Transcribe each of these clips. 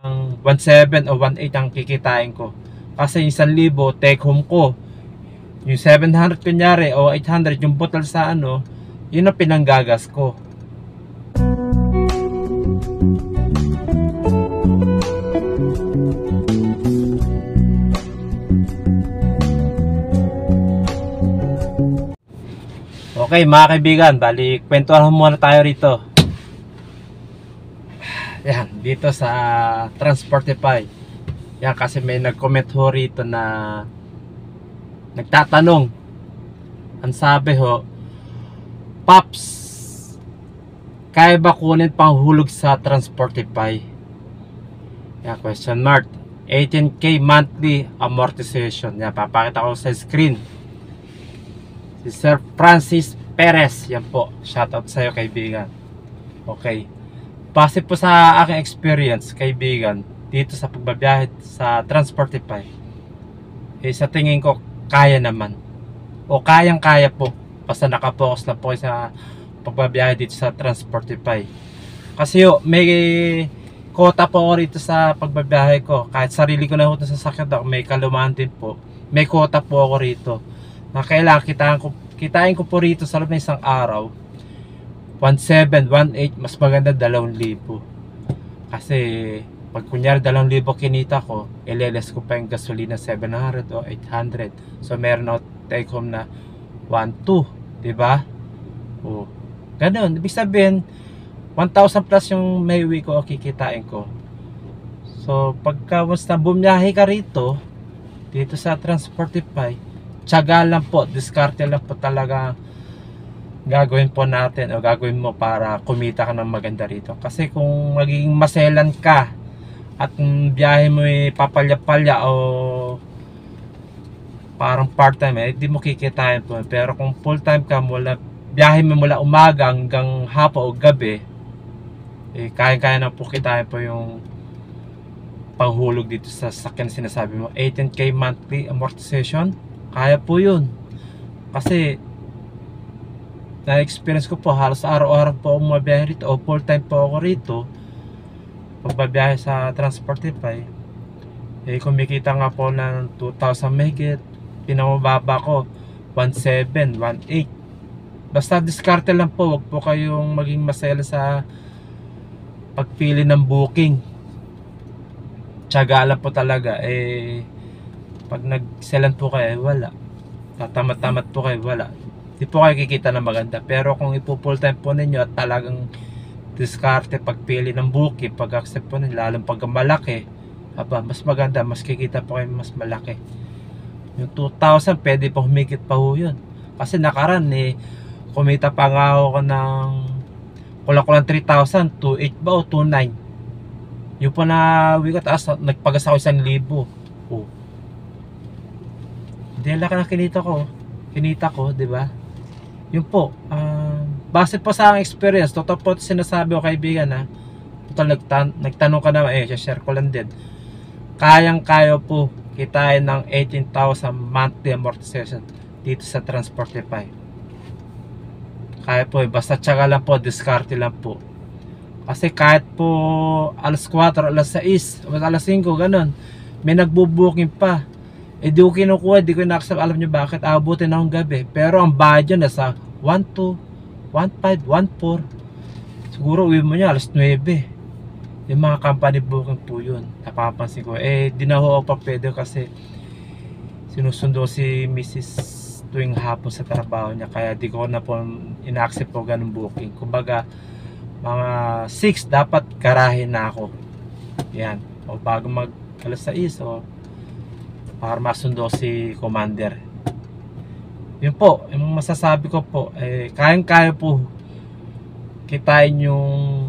ang 1.7 o 1.8 ang kikitain ko. Kasi yung 1,000 take home ko. Yung 700 kunyari o 800 yung bottle sa ano, yun ang pinanggagas ko. Okay mga kaibigan, bali kwentuhan muna tayo rito. Yan, dito sa Transportify. Yan, kasi may nag-comment ho rito na nagtatanong. Ang sabi ho, Pops, kaya ba kunin panghulog sa Transportify? Yan, question mark. 18K monthly amortization. Yan, papakita ko sa screen. Si Sir Francis Perez. Yan po, shoutout sa iyo kaibigan. Okay, base po sa aking experience kaibigan dito sa pagbabiyahe sa Transportify, sa tingin ko kaya naman, o kayang kaya po, basta nakapokus lang po sa pagbabiyahe dito sa Transportify. Kasi may quota po ako rito sa pagbabiyahe ko. Kahit sarili ko na ho sa sasakyan ako, may kalumaan din po, may quota po ako rito na kailangan kitain ko po rito sa loob ng isang araw 1.7, 1.8, mas maganda 2,000. Kasi pag kunyari 2,000 kinita ko, ileles ko pa yung gasolina 700 o 800. So meron ako take home na 1.2, diba? O, ganun, ibig sabihin 1,000 plus yung may uwi ko o kikitain ko. So pagka once na bumiyahe ka rito dito sa Transportify, tiyaga lang po, diskarte lang po talaga gagawin po natin o gagawin mo para kumita ka ng maganda rito. Kasi kung magiging maselan ka at biyahe mo papalya-palya o parang part-time, di mo kikitain po. Pero kung full-time ka, biyahe mo mula umaga hanggang hapon o gabi, kaya-kaya na po kitain po yung panghulog dito sa sakyan sinasabi mo. 18K monthly amortization, kaya po yun. Kasi na-experience ko po, halos araw-araw po ako mabiyahe rito o full time po ako rito pagbabiyahe sa Transportify. Kumikita nga po ng 2,000 megit, pinamababa ko 1.7, 1.8. Basta diskarte lang po, wag po kayong maging masela sa pagpili ng booking. Tiyaga lang po talaga. Pag nagselan po kayo, wala. Tatamat-tamat po kayo, wala. Di po kayo kikita na maganda. Pero kung ipo-full time po ninyo at talagang diskarte pagpili ng booking, pag-accept po ninyo, lalong pag malaki, mas maganda, mas kikita po kayo mas malaki. Yung 2,000, pwede po humigit pa ho yun. Kasi nakaraan kumita pa nga ako ng kulang-kulang 3,000, 2,800 ba o 2,900. Yung po na taas, nagpagas ako 1,000. Hindi laki na kinita ko, di ba? Yun po, base po sa aking experience, totoo po sinasabi ko kaibigan na, total nagtanong ka na, share ko lang din. Kayang-kaya po kitain ng 18,000 monthly amortization dito sa Transportify. Kaya po, basta tiyaga lang po, diskarte lang po. Kasi kahit po alas 4, alas 6, alas 5, ganun, may nagbubuking pa. Di ko kinukuha, di ko na-accept. Alam nyo bakit? Abutin akong gabi. Pero ang bayad yun nasa 1.2, 1.5, 1.4. Siguro uwi mo niya alas 9. Yung mga company booking po yun. Napapansin ko. Di na ho pa pwede kasi sinusundo si Mrs. tuwing hapon sa trabaho niya. Kaya di ko na po ina-accept po ganun booking. Kumbaga, mga 6 dapat karahin na ako. Yan. O bago mag alas 6 o para masundo si Commander. Yun po, yung masasabi ko po, kayang-kaya po kitain yung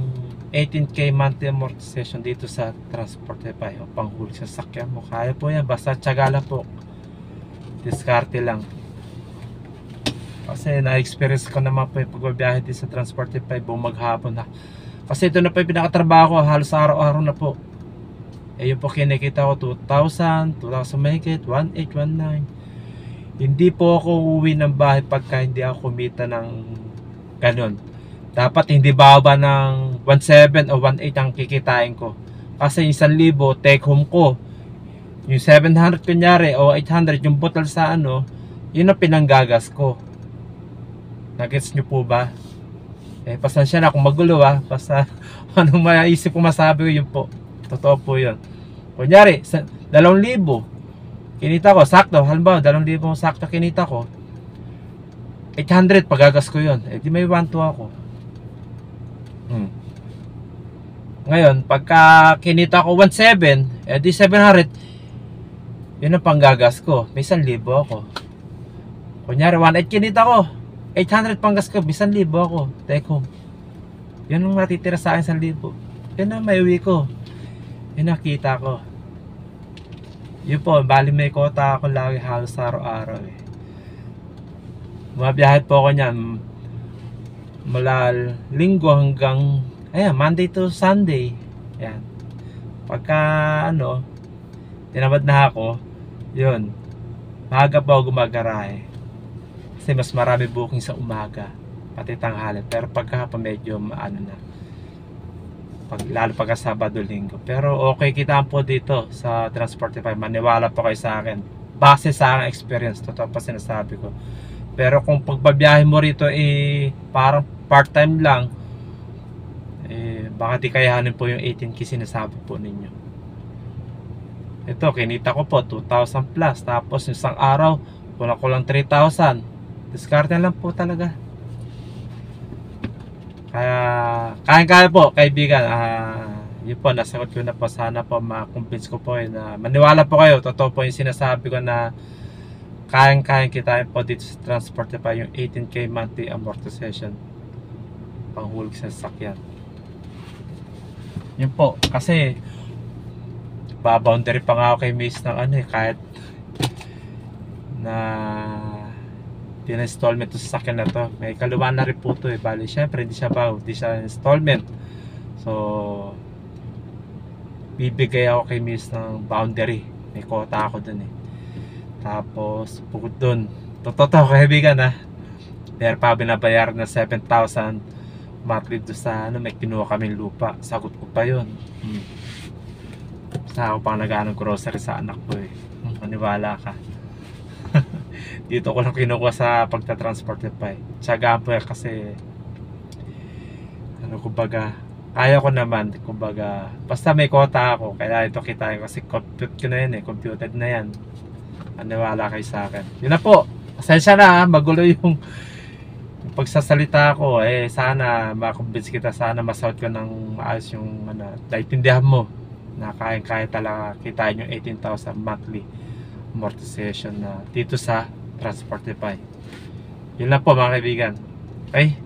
18K monthly amortization dito sa Transportify o panghulog sa sakyan mo. Kaya po yan, basta tiyaga lang po, diskarte lang. Kasi na-experience ko naman po yung pagbabiyahe dito sa Transportify buong maghapon na. Kasi ito na po yung pinakatrabaho ko, halos araw-araw na po. Yung po kinikita ko 2,000 mahigit, 1.8, 1.9. Hindi po ako uuwi ng bahay pagka hindi ako kumita ng ganun. Dapat hindi baba ng 1.7 o 1.8 ang kikitain ko. Kasi yung 1,000 take home ko. Yung 700 kunyari o 800 yung bottle sa ano, yun ang pinanggagas ko. Nagets nyo po ba? Pasensya na kung magulo basta anong maisip ko masabi ko yun po. Totoo po yun. Kunyari, 2,000 kinita ko, sakto, halimbawa 2,000 sakto kinita ko, 800 pagagas ko yun, di may 1,2 ako. Ngayon, pagka kinita ko 1,700, di 700, yun ang panggagas ko, may 1,000 ako. Kunyari 1,800 kinita ko, 800 panggas ko, may 1,000 ako, take home. Yun ang natitira sa akin, 1,000. Yun ang may uwi ko, yun nakita ko. Yun po, bali may kota ako lagi halos araw-araw Bumabiyahe po ako niyan mula Linggo hanggang Monday to Sunday. Yan. Pagka tinamad na ako, yun, maaga pa ako gumagarahe. Kasi mas marami booking sa umaga, pati tanghali. Pero pagkahapon medyo na. Lalo pagka Sabado, Linggo. Pero okay kitaan po dito sa Transportify. Maniwala po kayo sa akin. Base sa aking experience, totoo pa sinasabi ko. Pero kung pagbabiyahe mo rito parang part-time lang, baka di kayahanin po yung 18K sinasabi po ninyo. Ito, kinita ko po 2,000 plus. Tapos yung isang araw, kulang ko lang 3,000. Discard na lang po talaga. Kaya po kaibigan, yun po, nasagot ko na po. Sana po ma-convince ko po na maniwala po kayo. Totoo po yung sinasabi ko na kayang kitain po dito sa Transportify yung 18K monthly amortization panghulog sa sasakyan. Yun po, kasi baboundary pa nga ako kay Miss ng kahit na installment to sa sasakyan na to. May kaluwan na rin po to bali syempre hindi siya installment. So bibigay ako kay Miss ng boundary. May quota ako dun Tapos bukod dun, totoo kaibigan meron pa binabayaran na 7,000 monthly do sa may kinuha kaming lupa. Sagot ko pa yun. Sa ako pang nag-aanong grocery sa anak ko maniwala ka. Dito ko lang kinukuha sa pagta-Transportify. Tiyagaan po kasi kumbaga kaya ko naman, kumbaga basta may quota ako, kaya ito kitain kasi compute ko na yan computed na yan. Maniwala kayo sa akin. Yun na po, pasensya na magulo yung pagsasalita ko. Sana makumbins kita, sana masagot ko ng maayos yung naiintindihan mo na kaya talaga kitain yung 18,000 monthly amortization na dito sa Transportify. Yun lang po mga kaibigan. Okay?